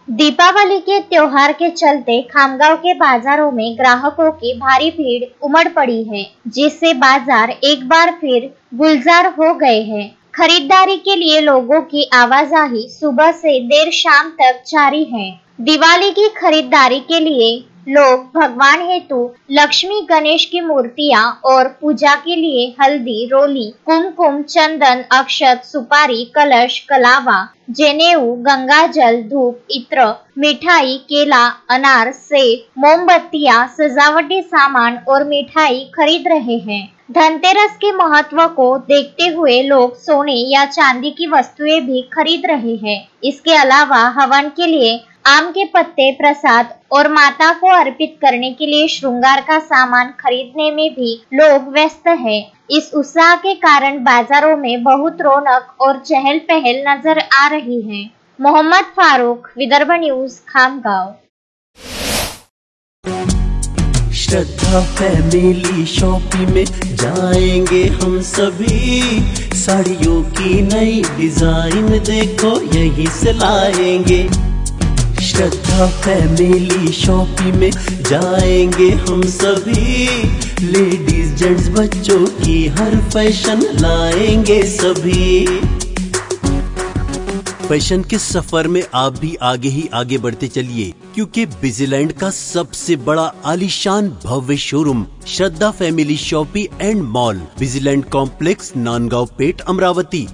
दीपावली के त्योहार के चलते खामगांव के बाजारों में ग्राहकों की भारी भीड़ उमड़ पड़ी है, जिससे बाजार एक बार फिर गुलजार हो गए हैं। खरीदारी के लिए लोगों की आवाजाही सुबह से देर शाम तक जारी है। दिवाली की खरीदारी के लिए लोग भगवान हेतु लक्ष्मी गणेश की मूर्तियां और पूजा के लिए हल्दी, रोली, कुमकुम, चंदन, अक्षत, सुपारी, कलश, कलावा, जनेऊ, गंगाजल, धूप, इत्र, मिठाई, केला, अनार, सेब, मोमबत्तियां, सजावटी सामान और मिठाई खरीद रहे हैं। धनतेरस के महत्व को देखते हुए लोग सोने या चांदी की वस्तुएं भी खरीद रहे हैं। इसके अलावा हवन के लिए आम के पत्ते, प्रसाद और माता को अर्पित करने के लिए श्रृंगार का सामान खरीदने में भी लोग व्यस्त हैं। इस उत्साह के कारण बाजारों में बहुत रौनक और चहल पहल नजर आ रही है। मोहम्मद फारूक, विदर्भ न्यूज, खामगांव। श्रद्धा फैमिली शॉपिंग में जाएंगे हम सभी, साड़ियों की नई डिजाइन देखो यहीं से लाएंगे। श्रद्धा फैमिली शॉपिंग में जाएंगे हम सभी, लेडीज जेंट्स बच्चों की हर फैशन लाएंगे सभी। फैशन के सफर में आप भी आगे ही आगे बढ़ते चलिए, क्योंकि बिजीलैंड का सबसे बड़ा आलीशान भव्य showroom Shraddha family shopping and mall, Busyland complex, Nandgaon Peth, Amravati.